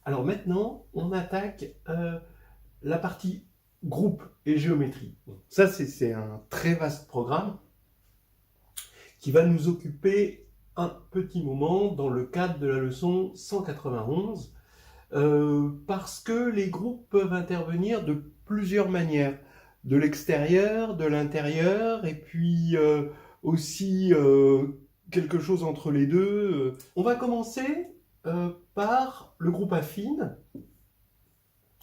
Alors maintenant, on attaque la partie groupe et géométrie. Ça, c'est un très vaste programme qui va nous occuper un petit moment dans le cadre de la leçon 191, parce que les groupes peuvent intervenir de plusieurs manières, de l'extérieur, de l'intérieur, et puis aussi quelque chose entre les deux. On va commencer par le groupe affine,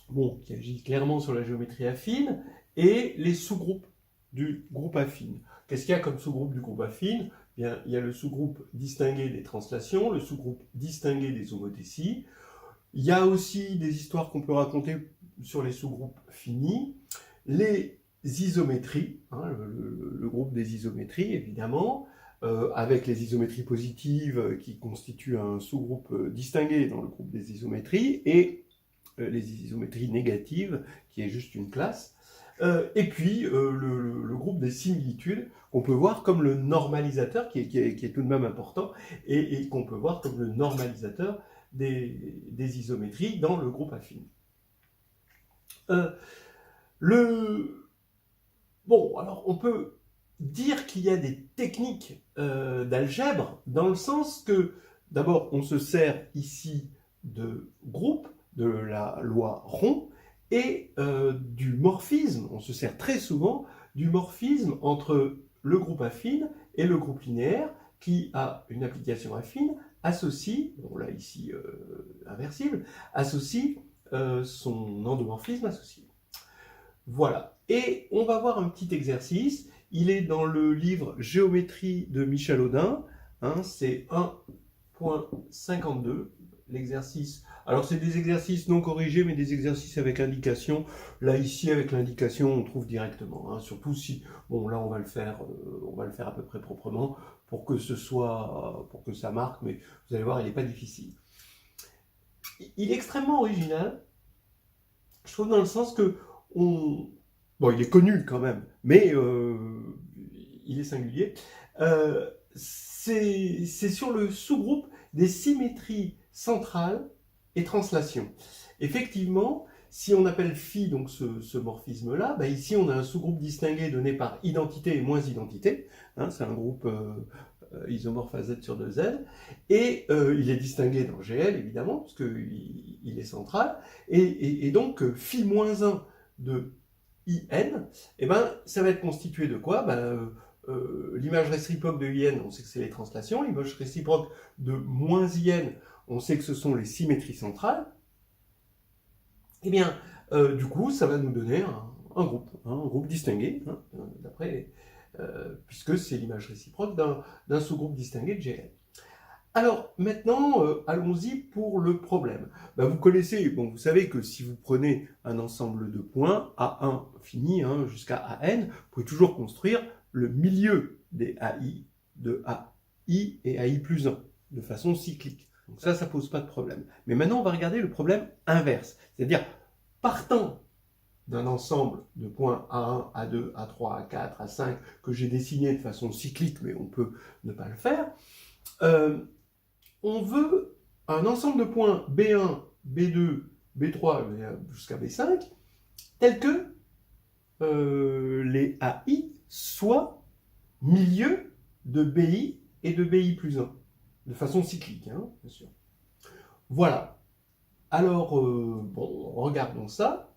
bon, qui agit clairement sur la géométrie affine, et les sous-groupes du groupe affine. Qu'est-ce qu'il y a comme sous-groupe du groupe affine? Bien, il y a le sous-groupe distingué des translations, le sous-groupe distingué des homothéties. Il y a aussi des histoires qu'on peut raconter sur les sous-groupes finis, les isométries, hein, le groupe des isométries évidemment, avec les isométries positives qui constituent un sous-groupe distingué dans le groupe des isométries, et les isométries négatives, qui est juste une classe, et puis le groupe des similitudes, qu'on peut voir comme le normalisateur, qui est tout de même important, et qu'on peut voir comme le normalisateur des isométries dans le groupe affine. Bon, alors on peut dire qu'il y a des techniques d'algèbre, dans le sens que, d'abord, on se sert ici de groupe, de la loi rond, et du morphisme. On se sert très souvent du morphisme entre le groupe affine et le groupe linéaire, qui a une application affine, associe, bon là ici inversible, associe son endomorphisme associé. Voilà. Et on va voir un petit exercice. Il est dans le livre Géométrie de Michel Audin. Hein, c'est 1.52, l'exercice. Alors, c'est des exercices non corrigés, mais des exercices avec indication. Là, ici, avec l'indication, on trouve directement. Hein, surtout si, bon, là, on va le faire à peu près proprement pour que ça marque, mais vous allez voir, il n'est pas difficile. Il est extrêmement original, je trouve, dans le sens que bon, il est connu quand même, mais il est singulier. C'est sur le sous-groupe des symétries centrales et translation. Effectivement, si on appelle phi donc ce morphisme-là, bah ici on a un sous-groupe distingué donné par identité et moins identité. Hein, c'est un groupe isomorphe à Z sur 2Z, et il est distingué dans GL évidemment, parce qu'il est central, et donc phi moins 1 de IN, eh ben, ça va être constitué de quoi? L'image réciproque de IN, on sait que c'est les translations, l'image réciproque de moins IN, on sait que ce sont les symétries centrales. Eh bien, du coup, ça va nous donner un groupe distingué, hein, d'après, puisque c'est l'image réciproque d'un sous-groupe distingué de GL. Alors maintenant, allons-y pour le problème. Vous connaissez, bon, vous savez que si vous prenez un ensemble de points, A1 fini hein, jusqu'à AN, vous pouvez toujours construire le milieu des AI de AI et AI plus 1, de façon cyclique. Donc ça pose pas de problème. Mais maintenant, on va regarder le problème inverse. C'est-à-dire, partant d'un ensemble de points A1, A2, A3, A4, A5, que j'ai dessiné de façon cyclique, mais on peut ne pas le faire, on veut un ensemble de points B1, B2, B3 jusqu'à B5, tels que les AI soient milieu de BI et de BI plus 1, de façon cyclique, hein, bien sûr. Voilà. Alors, bon, regardons ça.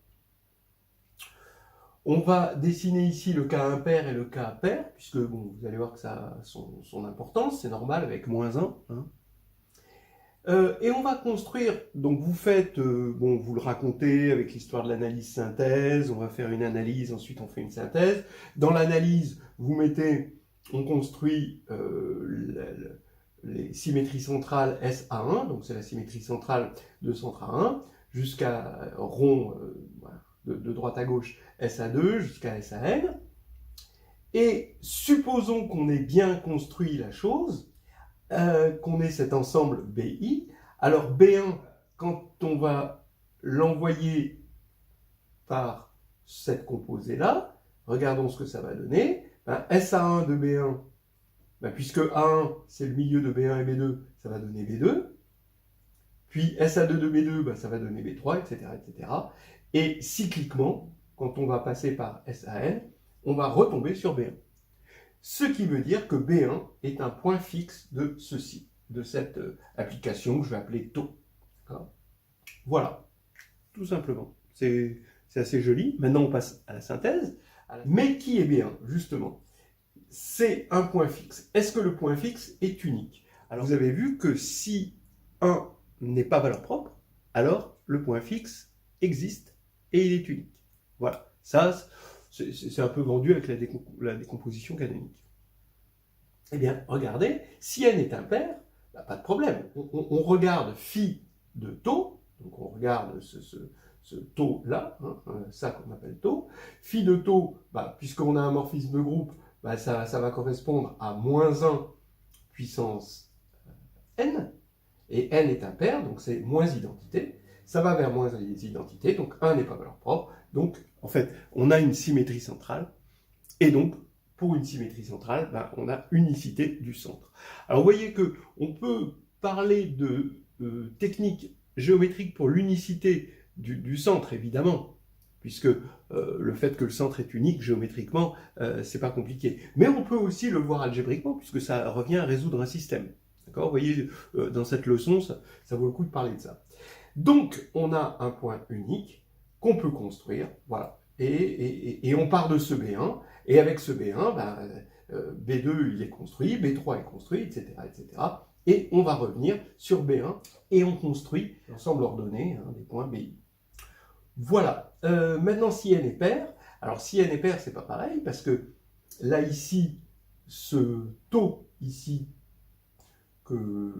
On va dessiner ici le cas impair et le cas pair, puisque bon, vous allez voir que ça a son importance, c'est normal avec moins 1. Hein. Et on va construire, donc vous faites, bon, vous le racontez avec l'histoire de l'analyse synthèse, on va faire une analyse, ensuite on fait une synthèse. Dans l'analyse, on construit les symétries centrales SA1, donc c'est la symétrie centrale de centre A1, jusqu'à rond, voilà, de droite à gauche, SA2, jusqu'à SAN. Et supposons qu'on ait bien construit la chose, qu'on ait cet ensemble BI. Alors B1, quand on va l'envoyer par cette composée-là, regardons ce que ça va donner. SA1 de B1, puisque A1 c'est le milieu de B1 et B2, ça va donner B2. Puis SA2 de B2, bah, ça va donner B3, etc., etc. Et cycliquement, quand on va passer par SAN, on va retomber sur B1. Ce qui veut dire que B1 est un point fixe de ceci, de cette application que je vais appeler taux. Voilà, tout simplement. C'est assez joli. Maintenant, on passe à la synthèse. Mais qui est B1, justement? C'est un point fixe. Est-ce que le point fixe est unique? Alors, vous avez vu que si 1 n'est pas valeur propre, alors le point fixe existe et il est unique. Voilà, ça, c'est un peu vendu avec la décomposition canonique. Eh bien, regardez, si n est impair, bah, pas de problème. On regarde phi de taux, donc on regarde ce taux-là, hein, ça qu'on appelle taux. Phi de taux, bah, puisqu'on a un morphisme groupe, bah, ça va correspondre à moins 1 puissance n, et n est impair, donc c'est moins identité. Ça va vers moins identité, donc 1 n'est pas valeur propre. Donc, en fait, on a une symétrie centrale, et donc, pour une symétrie centrale, ben, on a unicité du centre. Alors, vous voyez qu'on peut parler de technique géométrique pour l'unicité du centre, évidemment, puisque le fait que le centre est unique géométriquement, c'est pas compliqué. Mais on peut aussi le voir algébriquement, puisque ça revient à résoudre un système. D'accord ? Vous voyez, dans cette leçon, ça vaut le coup de parler de ça. Donc, on a un point unique qu'on peut construire, voilà. Et on part de ce B1, et avec ce B1, ben, B2 il est construit, B3 est construit, etc., etc. Et on va revenir sur B1, et on construit l'ensemble ordonné des points BI. Voilà. Maintenant, si n est pair, alors si n est pair, c'est pas pareil, parce que là, ici, ce taux, ici, que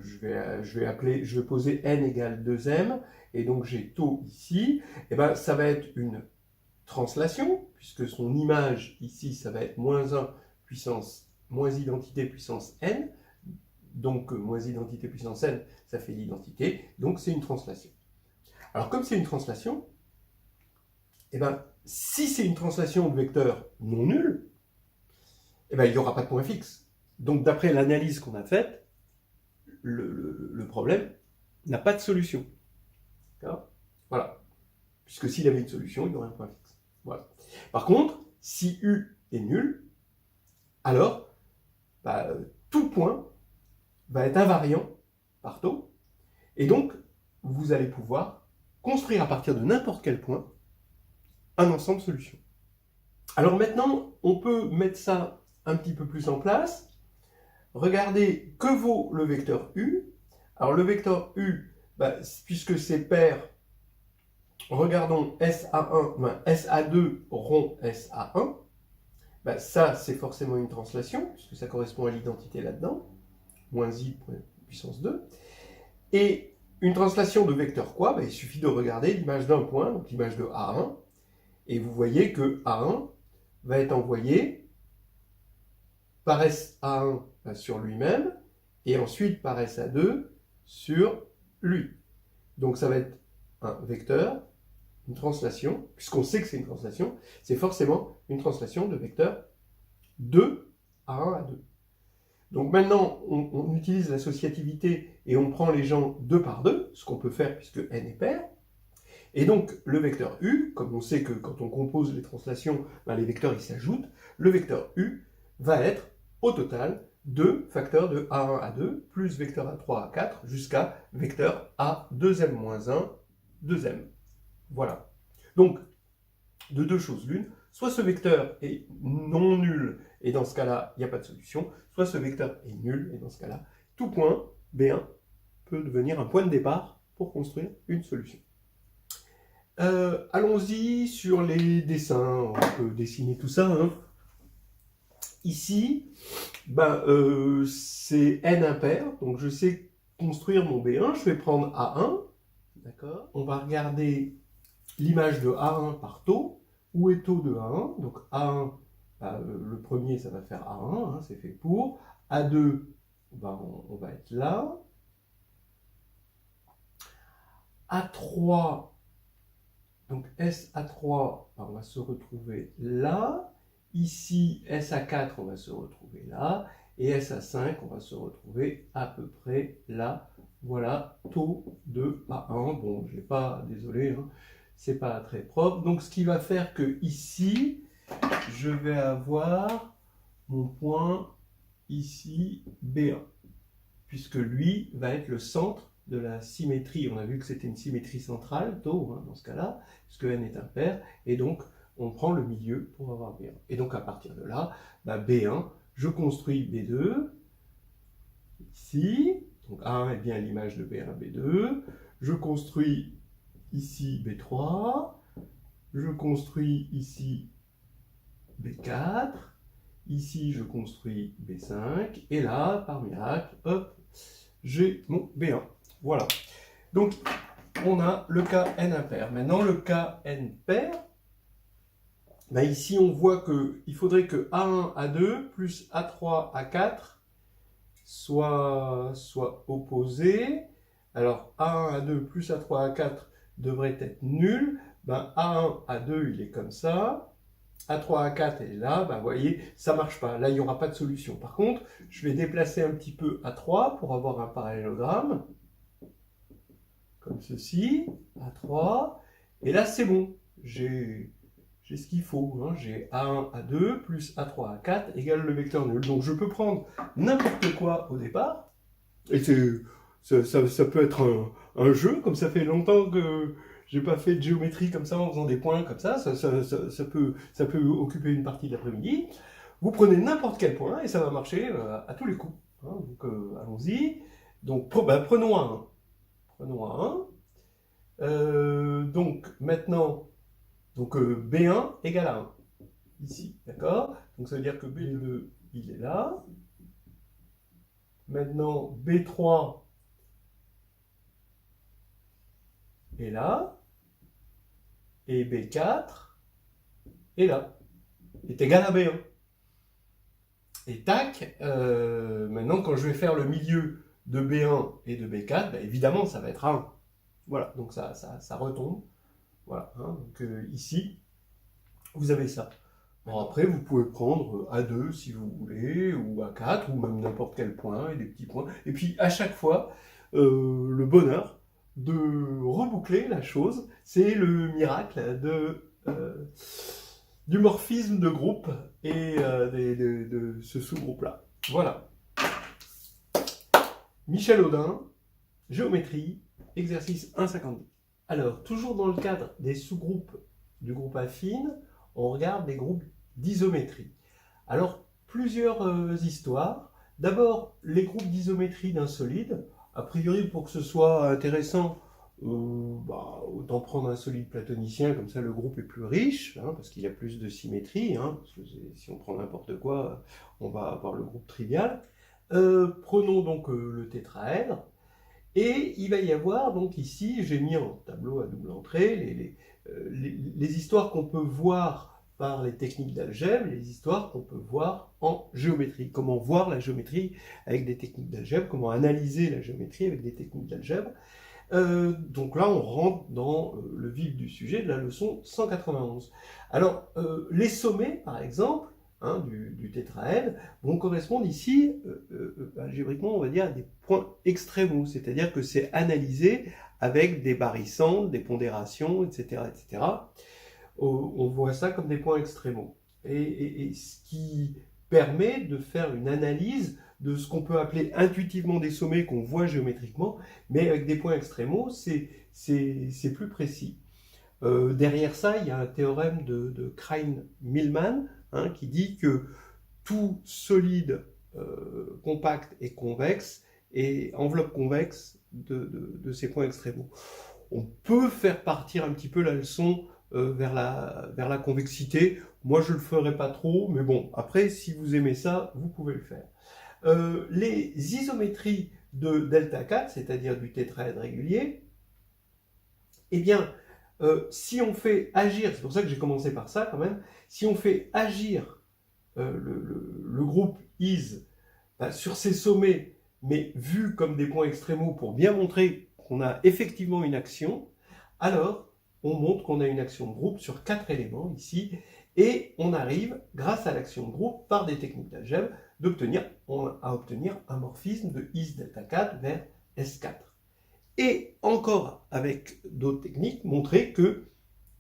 je vais poser n égale 2m, et donc j'ai taux ici, et ben ça va être une translation, puisque son image ici, ça va être moins 1 puissance, moins identité puissance n, donc moins identité puissance n, ça fait l'identité, donc c'est une translation. Alors comme c'est une translation, et ben si c'est une translation de vecteur non nul, et ben il n'y aura pas de point fixe. Donc d'après l'analyse qu'on a faite, le problème n'a pas de solution. Voilà. Puisque s'il avait une solution, il aurait un point fixe. Voilà. Par contre, si U est nul, alors bah, tout point va être invariant par taux, et donc vous allez pouvoir construire à partir de n'importe quel point un ensemble de solutions. Alors maintenant, on peut mettre ça un petit peu plus en place. Regardez que vaut le vecteur U. Alors le vecteur U, bah, puisque c'est pair, regardons SA1, ben, SA2 rond SA1. Ben, ça, c'est forcément une translation, puisque ça correspond à l'identité là-dedans. Moins I puissance 2. Et une translation de vecteur quoi? Ben, il suffit de regarder l'image d'un point, donc l'image de A1. Et vous voyez que A1 va être envoyé par SA1 sur lui-même, et ensuite par SA2 sur lui. Donc ça va être un vecteur, une translation, puisqu'on sait que c'est une translation, c'est forcément une translation de vecteur 2 à 1 à 2. Donc maintenant, on utilise l'associativité et on prend les gens 2 par 2, ce qu'on peut faire puisque n est pair. Et donc le vecteur U, comme on sait que quand on compose les translations, ben, les vecteurs ils s'ajoutent, le vecteur U va être au total 2 facteurs de A1 à 2 plus vecteur A3 à 4 jusqu'à vecteur A2m-1 2m. Voilà. Donc, de deux choses l'une, soit ce vecteur est non nul, et dans ce cas-là, il n'y a pas de solution, soit ce vecteur est nul, et dans ce cas-là, tout point B1 peut devenir un point de départ pour construire une solution. Allons-y sur les dessins, on peut dessiner tout ça. Ici, ben, c'est n impair, donc je sais construire mon B1, je vais prendre A1, d'accord. On va regarder l'image de A1 par taux. Où est taux de A1? Donc A1, bah, le premier, ça va faire A1, c'est fait pour. A2, bah, on va être là. A3, donc SA3, bah, on va se retrouver là. Ici, SA4, on va se retrouver là. Et SA5, on va se retrouver à peu près là voilà, taux de A1. Bon, je n'ai pas, désolé, hein, c'est pas très propre. Donc, ce qui va faire que ici, je vais avoir mon point ici B1, puisque lui va être le centre de la symétrie. On a vu que c'était une symétrie centrale, taux, hein, dans ce cas-là, puisque n est impair, et donc on prend le milieu pour avoir B1. Et donc à partir de là, bah, B1, je construis B2, ici, donc A1 est bien l'image de B1, B2, je construis ici B3, je construis ici B4, ici je construis B5, et là, par miracle, hop, j'ai mon B1. Voilà. Donc, on a le cas n impair. Maintenant, le cas n pair, ben ici, on voit qu'il faudrait que A1, A2 plus A3, A4 soient opposés. Alors, A1, A2 plus A3, A4 devrait être nul. Ben, A1, A2, il est comme ça. A3, A4 est là, ben, vous voyez, ça ne marche pas. Là, il n'y aura pas de solution. Par contre, je vais déplacer un petit peu A3 pour avoir un parallélogramme. Comme ceci, A3. Et là, c'est bon. J'ai ce qu'il faut. Hein. J'ai A1, A2 plus A3, A4 égale le vecteur nul. Donc, je peux prendre n'importe quoi au départ. Et ça peut être un jeu, comme ça fait longtemps que j'ai pas fait de géométrie comme ça en faisant des points comme ça. Ça peut occuper une partie de l'après-midi. Vous prenez n'importe quel point et ça va marcher à tous les coups. Hein. Donc, allons-y. Donc, prenons un. Prenons un. Donc, maintenant, B1 égale à 1. Ici, d'accord? Donc, ça veut dire que B2, il est là. Maintenant, B3 est là. Et B4 est là. Est égal à B1. Et tac, maintenant, quand je vais faire le milieu de B1 et de B4, évidemment, ça va être 1. Voilà, donc ça retombe. Voilà, hein, donc ici, vous avez ça. Bon, après, vous pouvez prendre A2 si vous voulez, ou A4, ou même n'importe quel point, et des petits points. Et puis, à chaque fois, le bonheur de reboucler la chose, c'est le miracle du morphisme de groupe et de ce sous-groupe-là. Voilà. Michel Audin, géométrie, exercice 1,50. Alors, toujours dans le cadre des sous-groupes du groupe affine, on regarde des groupes d'isométrie. Alors, plusieurs histoires. D'abord, les groupes d'isométrie d'un solide. A priori, pour que ce soit intéressant, autant prendre un solide platonicien, comme ça le groupe est plus riche, hein, parce qu'il y a plus de symétrie. Hein, parce que si on prend n'importe quoi, on va avoir le groupe trivial. Prenons donc le tétraèdre. Et il va y avoir, donc ici, j'ai mis en tableau à double entrée les histoires qu'on peut voir par les techniques d'algèbre, les histoires qu'on peut voir en géométrie. Comment voir la géométrie avec des techniques d'algèbre, comment analyser la géométrie avec des techniques d'algèbre. Donc là, on rentre dans le vif du sujet de la leçon 191. Alors, les sommets, par exemple, hein, du tétraèdre, vont correspondre ici, algébriquement, on va dire, à des points extrémaux, c'est-à-dire que c'est analysé avec des barycentres, des pondérations, etc., etc. On voit ça comme des points extrémaux. Et ce qui permet de faire une analyse de ce qu'on peut appeler intuitivement des sommets qu'on voit géométriquement, mais avec des points extrémaux, c'est plus précis. Derrière ça, il y a un théorème de Krein-Milman, hein, qui dit que tout solide compact et convexe et enveloppe convexe de ces points extrémaux. On peut faire partir un petit peu la leçon vers la convexité. Moi, je ne le ferai pas trop, mais bon, après, si vous aimez ça, vous pouvez le faire. Les isométries de delta 4, c'est-à-dire du tétraèdre régulier, eh bien, si on fait agir, c'est pour ça que j'ai commencé par ça quand même, si on fait agir le groupe is sur ces sommets, mais vus comme des points extrémaux pour bien montrer qu'on a effectivement une action, alors on montre qu'on a une action de groupe sur 4 éléments ici, et on arrive, grâce à l'action de groupe, par des techniques d'algèbre, à obtenir un morphisme de is delta 4 vers S4. et encore avec d'autres techniques, montrer que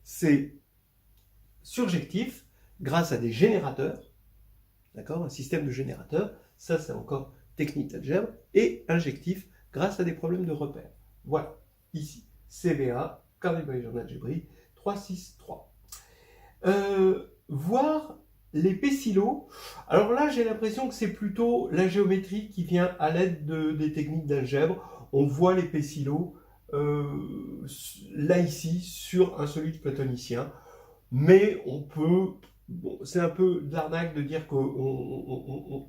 c'est surjectif grâce à des générateurs, d'accord, un système de générateurs, ça c'est encore technique d'algèbre, et injectif grâce à des problèmes de repère. Voilà, ici, CVA, Carnet Voyageur d'algébrie, 363. Voir les P-silos, alors là j'ai l'impression que c'est plutôt la géométrie qui vient à l'aide des techniques d'algèbre. On voit les P-silos là ici sur un solide platonicien, mais on peut, bon, c'est un peu de l'arnaque de dire qu'on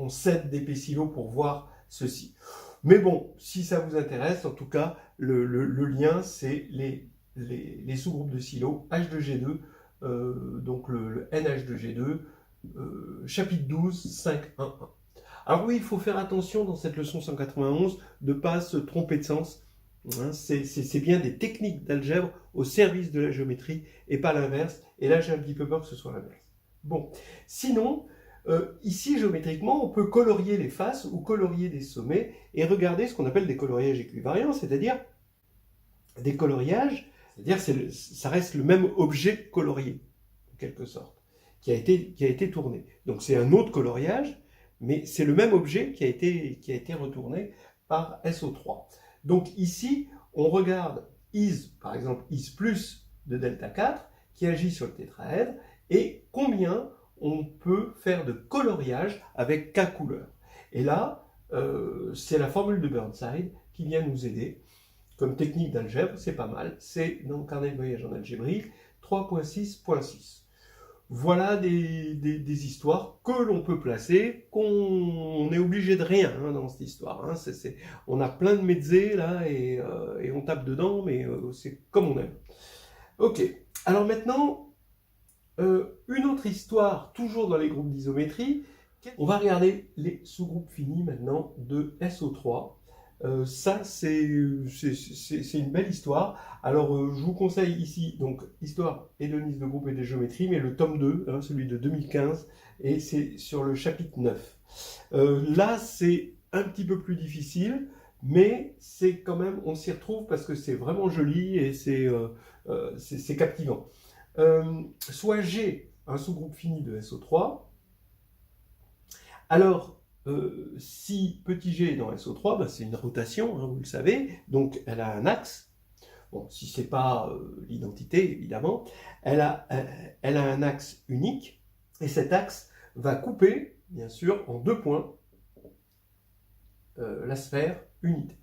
cède des P-silos pour voir ceci. Mais bon, si ça vous intéresse, en tout cas, le lien, c'est les sous-groupes de silos H2G2, donc le NH2G2, chapitre 12, 5.1.1. Alors oui, il faut faire attention dans cette leçon 191 de ne pas se tromper de sens. Hein, c'est bien des techniques d'algèbre au service de la géométrie et pas l'inverse. Et là, j'ai un petit peu peur que ce soit l'inverse. Bon, sinon, ici, géométriquement, on peut colorier les faces ou colorier des sommets et regarder ce qu'on appelle des coloriages équivariants, c'est-à-dire des coloriages, c'est-à-dire ça reste le même objet colorié, en quelque sorte, qui a été tourné. Donc c'est un autre coloriage, mais c'est le même objet qui a été retourné par SO3. Donc ici, on regarde is, par exemple, is plus de delta 4, qui agit sur le tétraèdre, et combien on peut faire de coloriage avec K couleurs. Et là, c'est la formule de Burnside qui vient nous aider. Comme technique d'algèbre, c'est pas mal. C'est dans le carnet de voyage en algébrie 3.6.6. Voilà des histoires que l'on peut placer, qu'on est obligé de rien hein, dans cette histoire. Hein. On a plein de mezzés là et on tape dedans, mais c'est comme on aime. Ok, alors maintenant, une autre histoire, toujours dans les groupes d'isométrie. On va regarder les sous-groupes finis maintenant de SO3. Ça, c'est une belle histoire. Alors, je vous conseille ici, donc, Histoire hédoniste de groupe et de géométrie, mais le tome 2, hein, celui de 2015, et c'est sur le chapitre 9. Là, c'est un petit peu plus difficile, mais c'est quand même, on s'y retrouve parce que c'est vraiment joli et c'est captivant. Soit G, un sous-groupe fini de SO3. Alors, si petit g est dans SO3, ben c'est une rotation, hein, vous le savez, donc elle a un axe. Bon, si ce n'est pas l'identité, évidemment, elle a un axe unique, et cet axe va couper, bien sûr, en 2 points la sphère unité.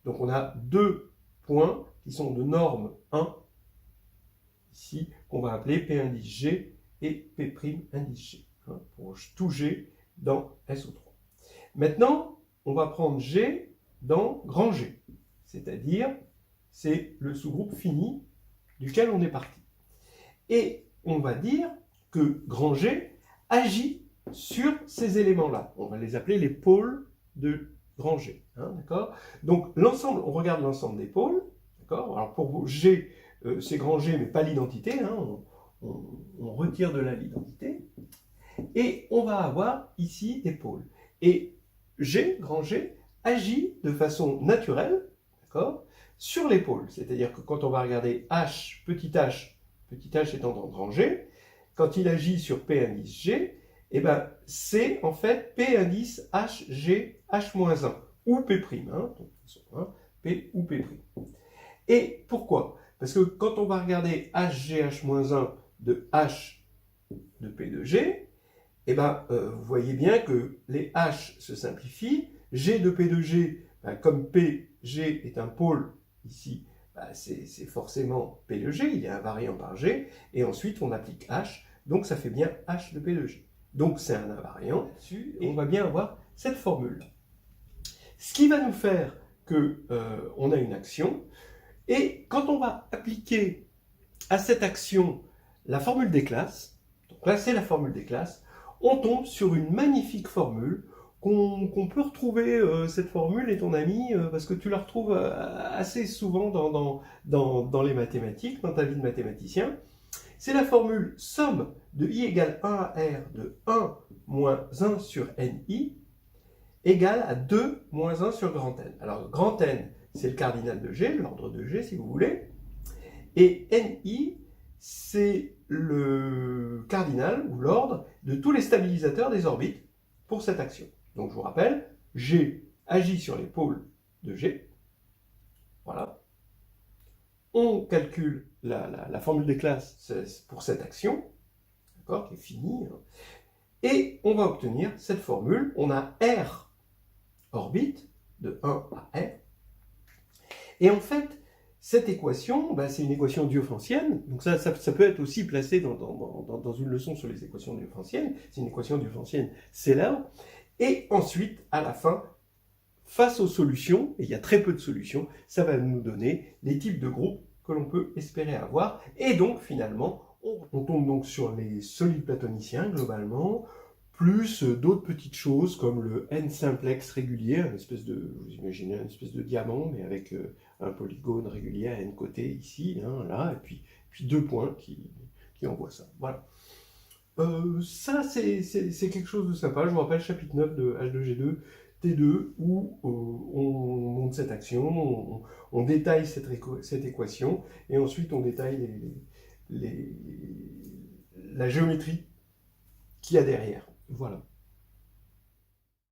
Donc on a 2 points qui sont de norme 1, ici, qu'on va appeler P indice G et P' indice G, hein, pour tout G dans SO3. Maintenant, on va prendre G dans grand G, c'est-à-dire c'est le sous-groupe fini duquel on est parti. Et on va dire que grand G agit sur ces éléments-là. On va les appeler les pôles de grand G. Hein, d'accord ? Donc l'ensemble, on regarde l'ensemble des pôles. D'accord ? Alors pour vous, G, c'est grand G, mais pas l'identité. Hein, on retire de là l'identité. Et on va avoir ici des pôles. Et G, grand G, agit de façon naturelle, d'accord, sur les pôles. C'est-à-dire que quand on va regarder H étant dans grand G, quand il agit sur P indice G, eh ben, c'est en fait P indice H, G, H-1, ou P', hein, donc, hein, P ou P'. Et pourquoi ? Parce que quand on va regarder HG, H-1 de H de P de G, eh ben, vous voyez bien que les H se simplifient. G de P de G, ben, comme PG est un pôle ici, ben, c'est forcément P de G, il est invariant par G, et ensuite on applique H, donc ça fait bien H de P de G. Donc c'est un invariant là-dessus, et on va bien avoir cette formule. Ce qui va nous faire qu'on a une action, et quand on va appliquer à cette action la formule des classes, donc là c'est la formule des classes, on tombe sur une magnifique formule qu'on peut retrouver, cette formule est ton ami, parce que tu la retrouves assez souvent dans les mathématiques, dans ta vie de mathématicien. C'est la formule somme de i égale 1 à r de 1 moins 1 sur ni égale à 2 moins 1 sur grand N. Alors grand N, c'est le cardinal de G, l'ordre de G si vous voulez. Et NI, c'est le cardinal ou l'ordre de tous les stabilisateurs des orbites pour cette action. Donc je vous rappelle, G agit sur les pôles de G. Voilà. On calcule la formule des classes pour cette action, d'accord, qui est finie. Et on va obtenir cette formule. On a R orbite de 1 à R. Et en fait, cette équation, c'est une équation diophantienne. Donc ça peut être aussi placé dans une leçon sur les équations diophantiennes. C'est une équation diophantienne célèbre. Et ensuite, à la fin, face aux solutions, et il y a très peu de solutions, ça va nous donner les types de groupes que l'on peut espérer avoir. Et donc, finalement, on tombe donc sur les solides platoniciens, globalement, plus d'autres petites choses comme le n-simplex régulier, vous imaginez une espèce de diamant, mais avec un polygone régulier à n côtés ici, là, et puis 2 points qui envoient ça. Voilà. Ça, c'est quelque chose de sympa. Je vous rappelle, chapitre 9 de H2G2, T2, où on monte cette action, on détaille cette équation, et ensuite on détaille la géométrie qu'il y a derrière. Voilà.